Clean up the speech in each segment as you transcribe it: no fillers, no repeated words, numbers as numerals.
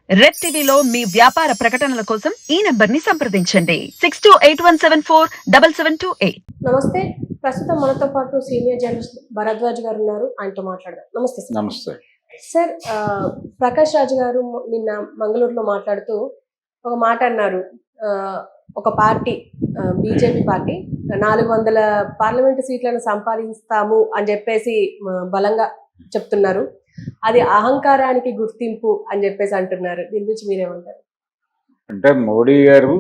Red టీవీలో మీ వ్యాపార ప్రకటనల కోసం ఈ నంబర్ ని సంప్రదించండి 6281747728. నమస్తే. ప్రస్తుతం మనతో పాటు సీనియర్ జర్నలిస్ట్ భరద్వాజ్ గారు ఉన్నారు. ఆయనతో మాట్లాడదాం. నమస్తే సార్. నమస్తే సార్, ప్రకాష్ రాజ్ గారు నిన్న మంగళూరులో మాట్లాడుతూ ఒక మాట అన్నారు. ఒక పార్టీ, బీజేపీ పార్టీ 400 పార్లమెంటు సీట్లను సంపాదిస్తాము అని చెప్పేసి బలంగా చెప్తున్నారు. అది అహంకారానికి గుర్తింపు అని చెప్పేసి అంటున్నారు. దీని గురించి మీరేమంటారు? అంటే మోడీ గారు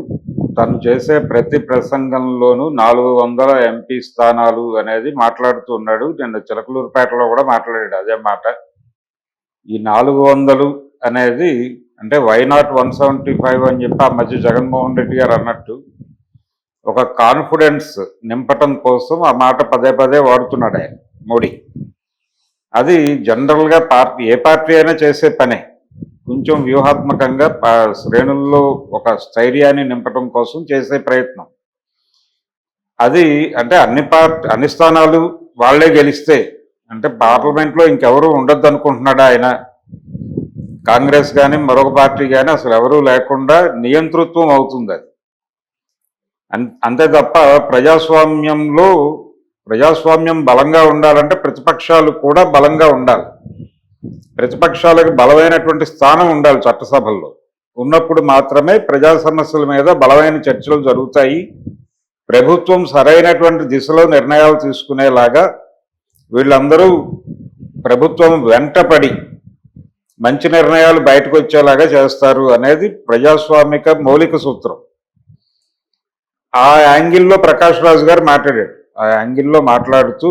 తను చేసే ప్రతి ప్రసంగంలోనూ 400 ఎంపీ స్థానాలు అనేది మాట్లాడుతూ ఉన్నాడు. నిన్న చిలకలూరుపేటలో కూడా మాట్లాడాడు అదే మాట. ఈ 400 అనేది అంటే వై నాట్ 175 అని చెప్పి ఆ మధ్య జగన్మోహన్ రెడ్డి గారు అన్నట్టు ఒక కాన్ఫిడెన్స్ నింపటం కోసం ఆ మాట పదే పదే వాడుతున్నాడు ఆయన మోడీ. అది జనరల్గా ఏ పార్టీ అయినా చేసే పనే. కొంచెం వ్యూహాత్మకంగా శ్రేణుల్లో ఒక స్థైర్యాన్ని నింపడం కోసం చేసే ప్రయత్నం. అది అంటే అన్ని స్థానాలు వాళ్లే గెలిస్తే అంటే పార్లమెంట్లో ఇంకెవరూ ఉండొద్దు అనుకుంటున్నాడు ఆయన. కాంగ్రెస్ కానీ మరొక పార్టీ కానీ అసలు ఎవరూ లేకుండా నియంతృత్వం అవుతుంది అది. అంతే తప్ప ప్రజాస్వామ్యం బలంగా ఉండాలంటే ప్రతిపక్షాలు కూడా బలంగా ఉండాలి. ప్రతిపక్షాలకు బలమైనటువంటి స్థానం ఉండాలి చట్టసభల్లో. ఉన్నప్పుడు మాత్రమే ప్రజా సమస్యల మీద బలమైన చర్చలు జరుగుతాయి. ప్రభుత్వం సరైనటువంటి దిశలో నిర్ణయాలు తీసుకునేలాగా వీళ్ళందరూ ప్రభుత్వం వెంటపడి మంచి నిర్ణయాలు బయటకు వచ్చేలాగా చేస్తారు అనేది ప్రజాస్వామిక మౌలిక సూత్రం. ఆ యాంగిల్లో ప్రకాష్ రాజ్ గారు మాట్లాడాడు. ఆ యాంగిల్లో మాట్లాడుతూ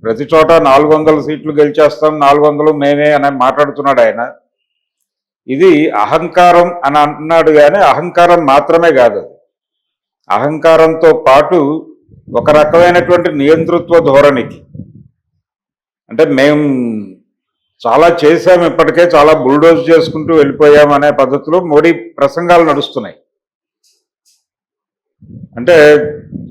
ప్రతి చోట 400 సీట్లు గెలిచేస్తాం, 400 మేమే అని మాట్లాడుతున్నాడు ఆయన. ఇది అహంకారం అని అన్నాడు కానీ అహంకారం మాత్రమే కాదు. అహంకారంతో పాటు ఒక రకమైనటువంటి నియంతృత్వ ధోరణికి, అంటే మేము చాలా చేశాం, ఇప్పటికే చాలా బుల్డోజ్ చేసుకుంటూ వెళ్ళిపోయాం అనే పద్ధతిలో మోడీ ప్రసంగాలు నడుస్తున్నాయి. అంటే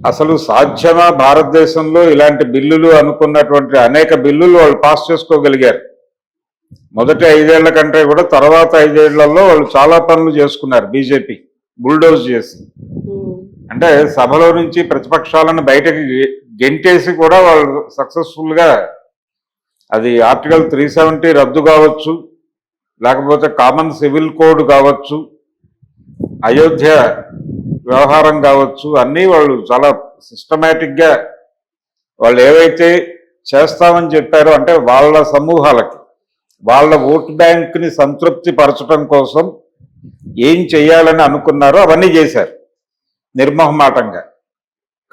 అసలు సాధ్యమా భారతదేశంలో ఇలాంటి బిల్లులు అనుకున్నటువంటి అనేక బిల్లులు వాళ్ళు పాస్ చేసుకోగలిగారు. మొదటి 5 ఏళ్ల కంటే కూడా తర్వాత 5 ఏళ్లలో వాళ్ళు చాలా పనులు చేసుకున్నారు. బీజేపీ బుల్డోజ్ చేసి, అంటే సభలో నుంచి ప్రతిపక్షాలను బయటకి గెంటేసి కూడా వాళ్ళు సక్సెస్ఫుల్గా అది ఆర్టికల్ 370 రద్దు కావచ్చు, లేకపోతే కామన్ సివిల్ కోడ్ కావచ్చు, అయోధ్య వ్యవహారం కావచ్చు, అన్నీ వాళ్ళు చాలా సిస్టమేటిక్గా వాళ్ళు ఏవైతే చేస్తామని చెప్పారో అంటే వాళ్ళ సమూహాలకి, వాళ్ళ ఓట్ బ్యాంక్ని సంతృప్తి పరచడం కోసం ఏం చేయాలని అనుకున్నారో అవన్నీ చేశారు నిర్మోహమాటంగా.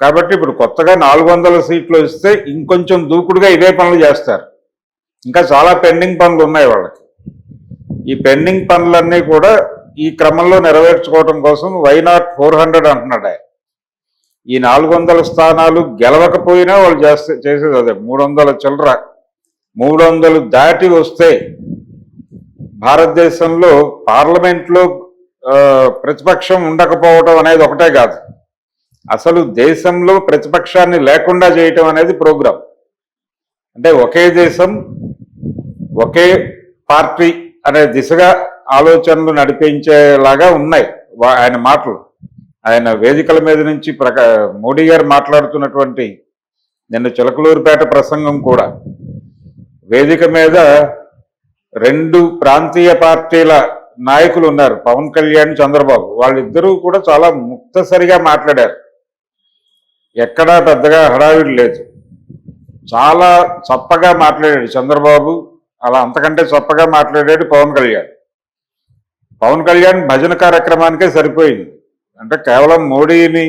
కాబట్టి ఇప్పుడు కొత్తగా 400 సీట్లు ఇస్తే ఇంకొంచెం దూకుడుగా ఇవే పనులు చేస్తారు. ఇంకా చాలా పెండింగ్ పనులు ఉన్నాయి వాళ్ళకి. ఈ పెండింగ్ పనులన్నీ కూడా ఈ క్రమంలో నెరవేర్చుకోవడం కోసం వై నాట్ 400 అంటున్నాడు ఆయన. ఈ 400 స్థానాలు గెలవకపోయినా వాళ్ళు చేసేది అదే. 300 చిల్లర, 300 దాటి వస్తే భారతదేశంలో పార్లమెంట్లో ప్రతిపక్షం ఉండకపోవడం అనేది ఒకటే కాదు, అసలు దేశంలో ప్రతిపక్షాన్ని లేకుండా చేయటం అనేది ప్రోగ్రాం. అంటే ఒకే దేశం ఒకే పార్టీ అనే దిశగా ఆలోచనలు నడిపించేలాగా ఉన్నాయి ఆయన మాటలు. ఆయన వేదికల మీద నుంచి మోడీ గారు మాట్లాడుతున్నటువంటి నిన్న చిలకలూరుపేట ప్రసంగం కూడా, వేదిక మీద 2 ప్రాంతీయ పార్టీల నాయకులు ఉన్నారు, పవన్ కళ్యాణ్, చంద్రబాబు. వాళ్ళిద్దరూ కూడా చాలా ముక్తసరిగా మాట్లాడారు. ఎక్కడా పెద్దగా హడావిడి లేదు. చాలా చప్పగా మాట్లాడాడు చంద్రబాబు, అలా అంతకంటే చప్పగా మాట్లాడాడు పవన్ కళ్యాణ్. పవన్ కళ్యాణ్ భజన కార్యక్రమానికే సరిపోయింది. అంటే కేవలం మోడీని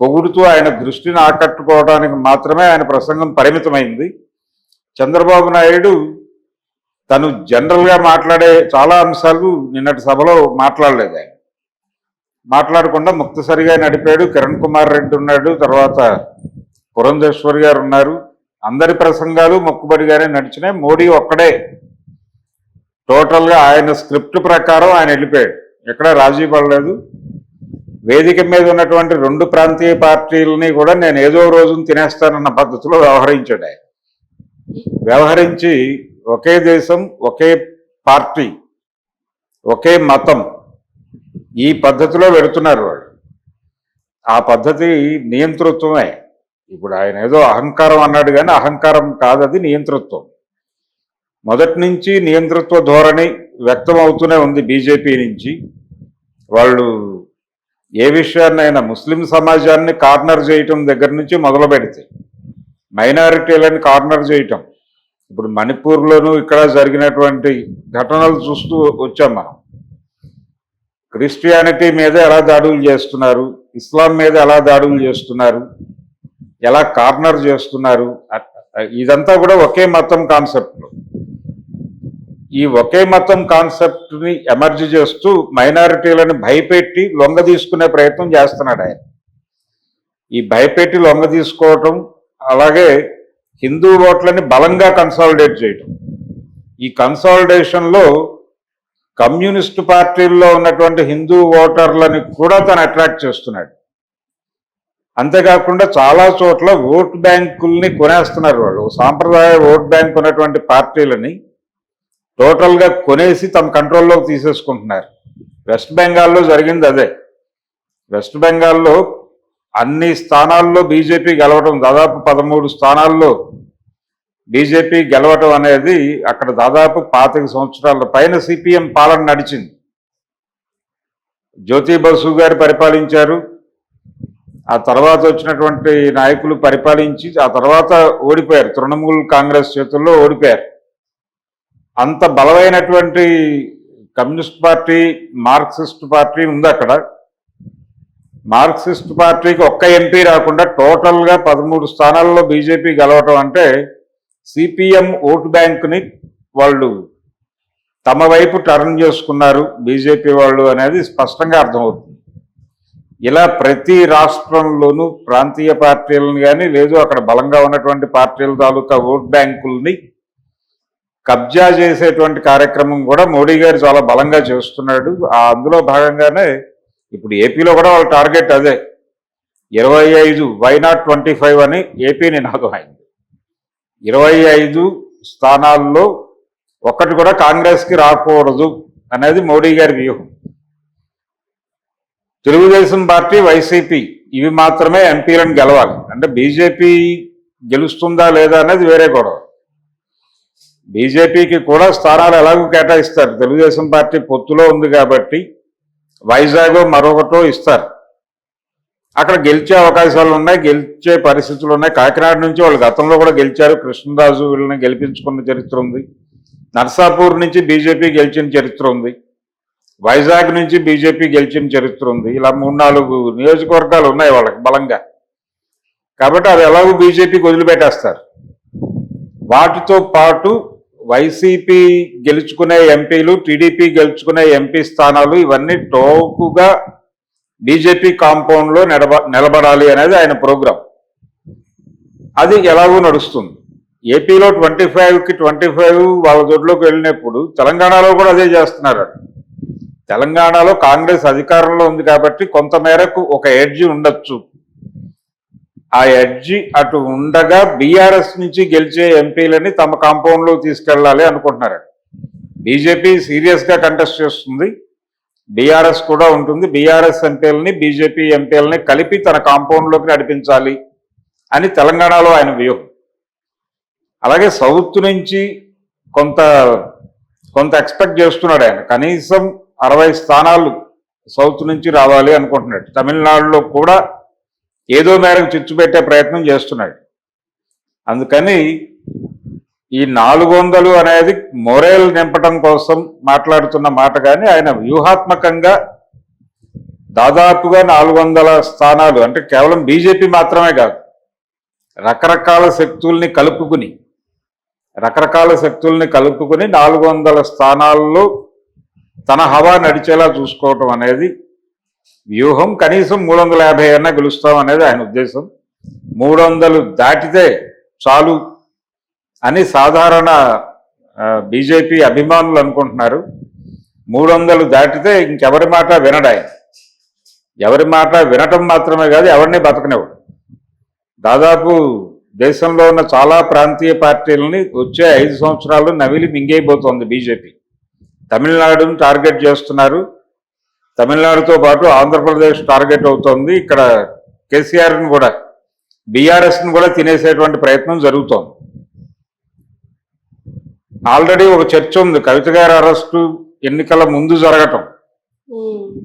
పొగుడుతూ ఆయన దృష్టిని ఆకట్టుకోవడానికి మాత్రమే ఆయన ప్రసంగం పరిమితమైంది. చంద్రబాబు నాయుడు తను జనరల్గా మాట్లాడే చాలా అంశాలు నిన్నటి సభలో మాట్లాడలేదు. ఆయన మాట్లాడకుండా ముక్తసరిగా నడిపాడు. కిరణ్ కుమార్ రెడ్డి ఉన్నాడు, తర్వాత పురంధేశ్వరి గారు ఉన్నారు. అందరి ప్రసంగాలు మొక్కుబడిగానే నడిచినాయి. మోడీ ఒక్కడే టోటల్గా ఆయన స్క్రిప్ట్ ప్రకారం ఆయన వెళ్ళిపోయాడు, ఎక్కడ రాజీ పడలేదు. వేదిక మీద ఉన్నటువంటి 2 ప్రాంతీయ పార్టీలని కూడా నేను ఏదో రోజున తినేస్తానన్న పద్ధతిలో వ్యవహరించాడు ఆయన. వ్యవహరించి ఒకే దేశం ఒకే పార్టీ ఒకే మతం, ఈ పద్ధతిలో పెడుతున్నారు వాళ్ళు. ఆ పద్ధతి నియంతృత్వమే. ఇప్పుడు ఆయన ఏదో అహంకారం అన్నాడు కానీ అహంకారం కాదు, అది నియంతృత్వం. మొదటి నుంచి నియంతృత్వ ధోరణి వ్యక్తం అవుతూనే ఉంది బీజేపీ నుంచి. వాళ్ళు ఏ విషయాన్నైనా ముస్లిం సమాజాన్ని కార్నర్ చేయటం దగ్గర నుంచి మొదలు పెడితే మైనారిటీలను కార్నర్ చేయటం, ఇప్పుడు మణిపూర్లోనూ ఇక్కడ జరిగినటువంటి ఘటనలు చూస్తూ వచ్చాం మనం. క్రిస్టియానిటీ మీద ఎలా దాడులు చేస్తున్నారు, ఇస్లాం మీద ఎలా దాడులు చేస్తున్నారు, ఎలా కార్నర్ చేస్తున్నారు, ఇదంతా కూడా ఒకే మతం కాన్సెప్ట్లో. ఈ ఒకే మతం కాన్సెప్ట్ని ఎమర్జ్ చేస్తూ మైనారిటీలను భయపెట్టి లొంగ తీసుకునే ప్రయత్నం చేస్తున్నాడు ఆయన. ఈ భయపెట్టి లొంగ తీసుకోవటం, అలాగే హిందూ ఓట్లని బలంగా కన్సాలిడేట్ చేయటం. ఈ కన్సాలిడేషన్లో కమ్యూనిస్టు పార్టీల్లో ఉన్నటువంటి హిందూ ఓటర్లని కూడా తను అట్రాక్ట్ చేస్తున్నాడు. అంతేకాకుండా చాలా చోట్ల ఓట్ బ్యాంకుల్ని కొనేస్తున్నారు వాళ్ళు. సాంప్రదాయ ఓట్ బ్యాంక్ ఉన్నటువంటి పార్టీలని టోటల్గా కొనేసి తమ కంట్రోల్లోకి తీసేసుకుంటున్నారు. వెస్ట్ బెంగాల్లో జరిగింది అదే. వెస్ట్ బెంగాల్లో అన్ని స్థానాల్లో బీజేపీ గెలవడం, దాదాపు 13 స్థానాల్లో బీజేపీ గెలవటం అనేది అక్కడ దాదాపు 25 సంవత్సరాల పైన సిపిఎం పాలన నడిచింది. జ్యోతి బసు గారు పరిపాలించారు, ఆ తర్వాత వచ్చినటువంటి నాయకులు పరిపాలించి ఆ తర్వాత ఓడిపోయారు, తృణమూల్ కాంగ్రెస్ చేతుల్లో ఓడిపోయారు. అంత బలమైనటువంటి కమ్యూనిస్ట్ పార్టీ, మార్క్సిస్ట్ పార్టీ ఉంది అక్కడ. మార్క్సిస్ట్ పార్టీకి ఒక్క ఎంపీ రాకుండా టోటల్గా 13 స్థానాల్లో బీజేపీ గెలవటం అంటే సిపిఎం ఓటు బ్యాంకుని వాళ్ళు తమ వైపు టర్న్ చేసుకున్నారు బీజేపీ వాళ్ళు అనేది స్పష్టంగా అర్థమవుతుంది. ఇలా ప్రతి రాష్ట్రంలోనూ ప్రాంతీయ పార్టీలను కానీ లేదు అక్కడ బలంగా ఉన్నటువంటి పార్టీల తాలూకా ఓట్ బ్యాంకుల్ని కబ్జా చేసేటువంటి కార్యక్రమం కూడా మోడీ గారు చాలా బలంగా చేస్తున్నాడు. అందులో భాగంగానే ఇప్పుడు ఏపీలో కూడా వాళ్ళ టార్గెట్ అదే. 25 వై నాట్ 25 అని ఏపీ నినాదం అయింది. 25 స్థానాల్లో ఒక్కటి కూడా కాంగ్రెస్కి రాకూడదు అనేది మోడీ గారి వ్యూహం. తెలుగుదేశం పార్టీ, వైసీపీ ఇవి మాత్రమే ఎంపీలను గెలవాలి. అంటే బీజేపీ గెలుస్తుందా లేదా అనేది వేరే గొడవ. బీజేపీకి కూడా స్థానాలు ఎలాగో కేటాయిస్తారు. తెలుగుదేశం పార్టీ పొత్తులో ఉంది కాబట్టి వైజాగ్ మరొకటో ఇస్తారు. అక్కడ గెలిచే అవకాశాలు ఉన్నాయి, గెలిచే పరిస్థితులు ఉన్నాయి. కాకినాడ నుంచి వాళ్ళు గతంలో కూడా గెలిచారు, కృష్ణరాజు వీళ్ళని గెలిపించుకున్న చరిత్ర ఉంది. నర్సాపూర్ నుంచి బీజేపీ గెలిచిన చరిత్ర ఉంది, వైజాగ్ నుంచి బీజేపీ గెలిచిన చరిత్ర ఉంది. ఇలా 3-4 నియోజకవర్గాలు ఉన్నాయి వాళ్ళకి బలంగా. కాబట్టి అది ఎలాగో బీజేపీకి వదిలిపెట్టేస్తారు. వాటితో పాటు వైసీపీ గెలుచుకునే ఎంపీలు, టీడీపీ గెలుచుకునే ఎంపీ స్థానాలు ఇవన్నీ టోకుగా బీజేపీ కాంపౌండ్లో నిలబడాలి అనేది ఆయన ప్రోగ్రాం. అది ఎలాగో నడుస్తుంది. ఏపీలో 25కి 25 వాళ్ళ దొడ్లోకి వెళ్ళినప్పుడు తెలంగాణలో కూడా అదే చేస్తున్నారు. తెలంగాణలో కాంగ్రెస్ అధికారంలో ఉంది కాబట్టి కొంతమేరకు ఒక ఎడ్జి ఉండొచ్చు. ఆ ఎడ్జి అటు ఉండగా బీఆర్ఎస్ నుంచి గెలిచే ఎంపీలని తమ కాంపౌండ్లో తీసుకెళ్ళాలి అనుకుంటున్నారు. బీజేపీ సీరియస్గా కంటెస్ట్ చేస్తుంది, బీఆర్ఎస్ కూడా ఉంటుంది. బీఆర్ఎస్ ఎంపీలని బీజేపీ ఎంపీలని కలిపి తన కాంపౌండ్లోకి నడిపించాలి అని తెలంగాణలో ఆయన వ్యూహం. అలాగే సౌత్ నుంచి కొంత ఎక్స్పెక్ట్ చేస్తున్నాడు ఆయన. కనీసం 60 స్థానాలు సౌత్ నుంచి రావాలి అనుకుంటున్నాడు. తమిళనాడులో కూడా ఏదో మేరకు చిచ్చు పెట్టే ప్రయత్నం చేస్తున్నాడు. అందుకని ఈ 400 అనేది మొరేల్ నింపటం కోసం మాట్లాడుతున్న మాట, కానీ ఆయన వ్యూహాత్మకంగా దాదాపుగా 400 స్థానాలు అంటే కేవలం బీజేపీ మాత్రమే కాదు, రకరకాల శక్తుల్ని కలుపుకుని 400 స్థానాల్లో తన హవా నడిచేలా చూసుకోవటం అనేది వ్యూహం. కనీసం 350 అన్నా గెలుస్తాం అనేది ఆయన ఉద్దేశం. 300 దాటితే చాలు అని సాధారణ బీజేపీ అభిమానులు అనుకుంటున్నారు. 300 దాటితే ఇంకెవరి మాట వినడు ఆయన. ఎవరి మాట వినటం మాత్రమే కాదు, ఎవరిని బతకనివ్వడు. దాదాపు దేశంలో ఉన్న చాలా ప్రాంతీయ పార్టీలని వచ్చే 5 సంవత్సరాలు నవిలి మింగైపోతుంది బీజేపీ. తమిళనాడును టార్గెట్ చేస్తున్నారు. తమిళనాడుతో పాటు ఆంధ్రప్రదేశ్ టార్గెట్ అవుతోంది. ఇక్కడ కేసీఆర్ని కూడా బీఆర్ఎస్ని కూడా తినేసేటువంటి ప్రయత్నం జరుగుతోంది. ఆల్రెడీ ఒక చర్చ ఉంది, కవిత గారి అరెస్టు ఎన్నికల ముందు జరగటం.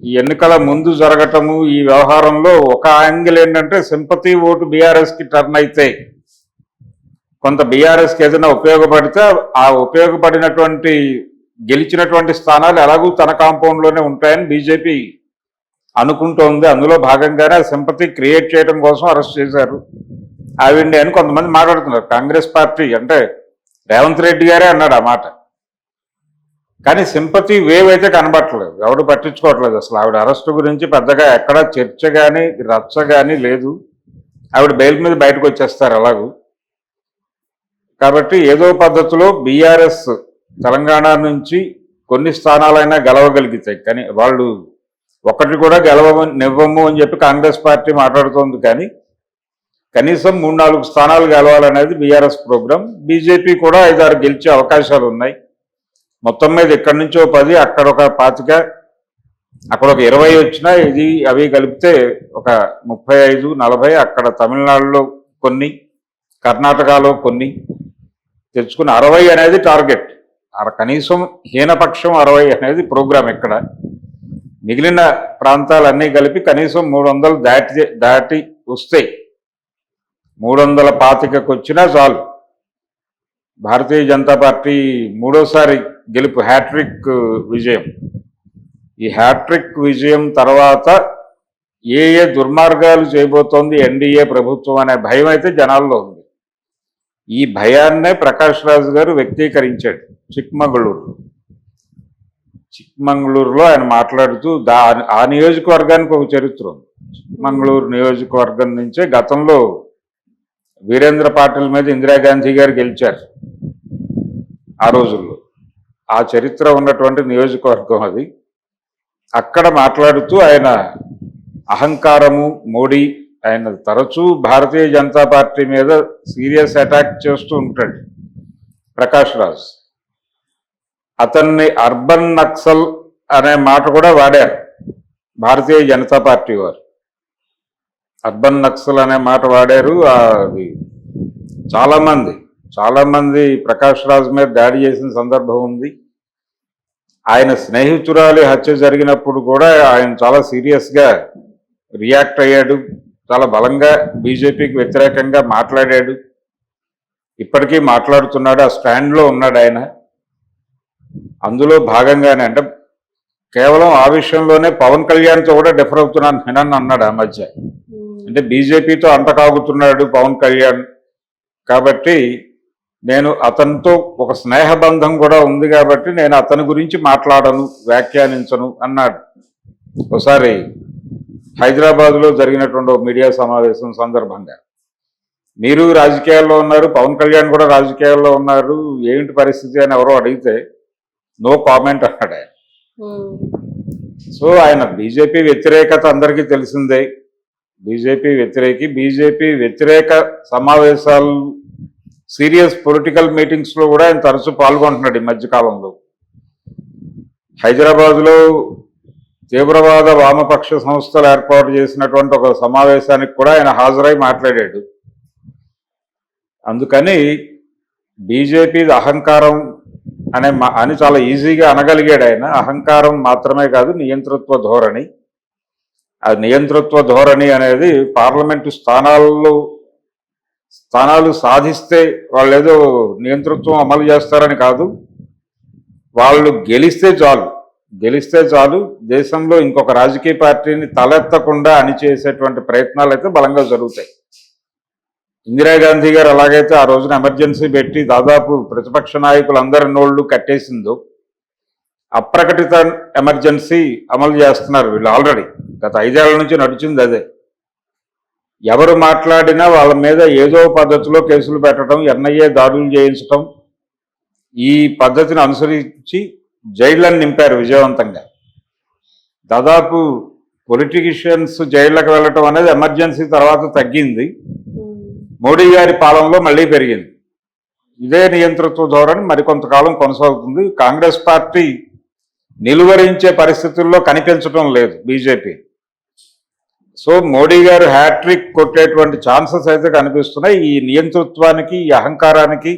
ఈ ఎన్నికల ముందు జరగటము ఈ వ్యవహారంలో ఒక యాంగిల్ ఏంటంటే సింపతి ఓటు బీఆర్ఎస్కి టర్న్ అయితే కొంత బీఆర్ఎస్కి ఏదైనా ఉపయోగపడితే ఆ ఉపయోగపడినటువంటి గెలిచినటువంటి స్థానాలు ఎలాగూ తన కాంపౌండ్లోనే ఉంటాయని బీజేపీ అనుకుంటోంది. అందులో భాగంగానే సింపతి క్రియేట్ చేయడం కోసం అరెస్ట్ చేశారు ఆవిడ్ని అని కొంతమంది మాట్లాడుతున్నారు. కాంగ్రెస్ పార్టీ అంటే రేవంత్ రెడ్డి గారే అన్నాడు ఆ మాట. కానీ సింపతి వేవ్ అయితే కనబట్టలేదు, ఎవరు పట్టించుకోవట్లేదు అసలు. ఆవిడ అరెస్టు గురించి పెద్దగా ఎక్కడా చర్చ కానీ రచ్చ కానీ లేదు. ఆవిడ బెయిల్ మీద బయటకు వచ్చేస్తారు అలాగూ. కాబట్టి ఏదో పద్ధతిలో బీఆర్ఎస్ తెలంగాణ నుంచి కొన్ని స్థానాలైనా గెలవగలిగితాయి. కానీ వాళ్ళు ఒకటి కూడా గెలవనివ్వము అని చెప్పి కాంగ్రెస్ పార్టీ మాట్లాడుతోంది. కానీ కనీసం 3-4 స్థానాలు గెలవాలనేది బీఆర్ఎస్ ప్రోగ్రాం. బీజేపీ కూడా 5-6 గెలిచే అవకాశాలు ఉన్నాయి. మొత్తం మీద ఇక్కడి నుంచో 10, అక్కడ ఒక 25, అక్కడ ఒక 20 వచ్చినా ఇది అవి కలిపితే ఒక 35-40, అక్కడ తమిళనాడులో కొన్ని, కర్ణాటకలో కొన్ని తెచ్చుకుని 60 అనేది టార్గెట్. కనీసం హీనపక్షం 60 అనేది ప్రోగ్రాం. ఇక్కడ మిగిలిన ప్రాంతాలన్నీ కలిపి కనీసం 300 దాటి వస్తాయి. 325కి వచ్చినా చాలు. భారతీయ జనతా పార్టీ మూడోసారి గెలుపు, హ్యాట్రిక్ విజయం. ఈ హ్యాట్రిక్ విజయం తర్వాత ఏ దుర్మార్గాలు చేయబోతోంది ఎన్డీఏ ప్రభుత్వం అనే భయం అయితే జనాల్లో ఉంది. ఈ భయాన్నే ప్రకాష్ రాజ్ గారు వ్యక్తీకరించాడు చిక్మంగళూరులో ఆయన మాట్లాడుతూ. ఆ నియోజకవర్గానికి ఒక చరిత్ర ఉంది. చిక్మంగళూరు నియోజకవర్గం నుంచే గతంలో వీరేంద్ర పాటిల్ మీద ఇందిరాగాంధీ గారు గెలిచారు ఆ రోజుల్లో. ఆ చరిత్ర ఉన్నటువంటి నియోజకవర్గం అది. అక్కడ మాట్లాడుతూ ఆయన అహంకారము, మోడీ, ఆయన తరచూ భారతీయ జనతా పార్టీ మీద సీరియస్ అటాక్ చేస్తూ ఉంటాడు ప్రకాష్ రాజ్. అతన్ని అర్బన్ నక్సల్ అనే మాట కూడా వాడారు భారతీయ జనతా పార్టీ వారు. అర్బన్ నక్సల్ అనే మాట వాడారు. అది చాలా మంది ప్రకాష్ రాజ్ మీద దాడి చేసిన సందర్భం ఉంది. ఆయన స్నేహితురాలి హత్య జరిగినప్పుడు కూడా ఆయన చాలా సీరియస్గా రియాక్ట్ అయ్యాడు. చాలా బలంగా బీజేపీకి వ్యతిరేకంగా మాట్లాడాడు. ఇప్పటికీ మాట్లాడుతున్నాడు. ఆ స్టాండ్లో ఉన్నాడు ఆయన. అందులో భాగంగానే అంటే కేవలం ఆ విషయంలోనే పవన్ కళ్యాణ్తో కూడా డిఫర్ అవుతున్నాను నేనని అన్నాడు ఆ మధ్య. అంటే బీజేపీతో అంటకాగుతున్నాడు పవన్ కళ్యాణ్, కాబట్టి నేను అతనితో ఒక స్నేహబంధం కూడా ఉంది కాబట్టి నేను అతని గురించి మాట్లాడను, వ్యాఖ్యానించను అన్నాడు. ఒకసారి హైదరాబాద్లో జరిగినటువంటి మీడియా సమావేశం సందర్భంగా, మీరు రాజకీయాల్లో ఉన్నారు, పవన్ కళ్యాణ్ కూడా రాజకీయాల్లో ఉన్నారు, ఏంటి పరిస్థితి అని ఎవరో అడిగితే నో కామెంట్ అన్నాడు ఆయన. సో ఆయన బీజేపీ వ్యతిరేకత అందరికీ తెలిసిందే. బీజేపీ వ్యతిరేక సమావేశాలు, సీరియస్ పొలిటికల్ మీటింగ్స్లో కూడా ఆయన తరచూ పాల్గొంటున్నాడు ఈ మధ్యకాలంలో. హైదరాబాద్లో తీవ్రవాద వామపక్ష సంస్థలు ఏర్పాటు చేసినటువంటి ఒక సమావేశానికి కూడా ఆయన హాజరై మాట్లాడాడు. అందుకని బీజేపీ అహంకారం అని చాలా ఈజీగా అనగలిగాడు ఆయన. అహంకారం మాత్రమే కాదు, నియంతృత్వ ధోరణి. ఆ నియంతృత్వ ధోరణి అనేది పార్లమెంటు స్థానాలు సాధిస్తే వాళ్ళు ఏదో నియంతృత్వం అమలు చేస్తారని కాదు, వాళ్ళు గెలిస్తే చాలు దేశంలో ఇంకొక రాజకీయ పార్టీని తలెత్తకుండా అణిచేసేటువంటి ప్రయత్నాలు అయితే బలంగా జరుగుతాయి. ఇందిరాగాంధీ గారు అలాగైతే ఆ రోజున ఎమర్జెన్సీ పెట్టి దాదాపు ప్రతిపక్ష నాయకులందరి నోళ్లు కట్టేసిందో, అప్రకటిత ఎమర్జెన్సీ అమలు చేస్తున్నారు వీళ్ళు. ఆల్రెడీ గత 5 ఏళ్ల నుంచి నడిచింది అదే. ఎవరు మాట్లాడినా వాళ్ళ మీద ఏదో పద్ధతిలో కేసులు పెట్టడం, ఎన్ఐఏ దాడులు చేయించడం, ఈ పద్ధతిని అనుసరించి జైళ్లను నింపారు విజయవంతంగా. దాదాపు పొలిటీషియన్స్ జైళ్లకు వెళ్ళటం అనేది ఎమర్జెన్సీ తర్వాత తగ్గింది. మోడీ గారి పాలనలో మళ్ళీ పెరిగింది. ఇదే నియంతృత్వ ధోరణి మరికొంతకాలం కొనసాగుతుంది. కాంగ్రెస్ పార్టీ నిలువరించే పరిస్థితుల్లో కనిపించడం లేదు బీజేపీ. సో మోడీ గారు హ్యాట్రిక్ కొట్టేటువంటి ఛాన్సెస్ అయితే కనిపిస్తున్నాయి. ఈ నియంతృత్వానికి, ఈ అహంకారానికి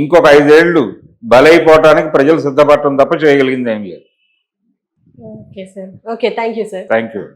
ఇంకొక 5 ఏళ్ళు బలైపోవటానికి ప్రజలు సిద్ధపడటం తప్ప చేయగలిగింది ఏం లేదు. Okay sir. Okay, thank you sir. Thank you.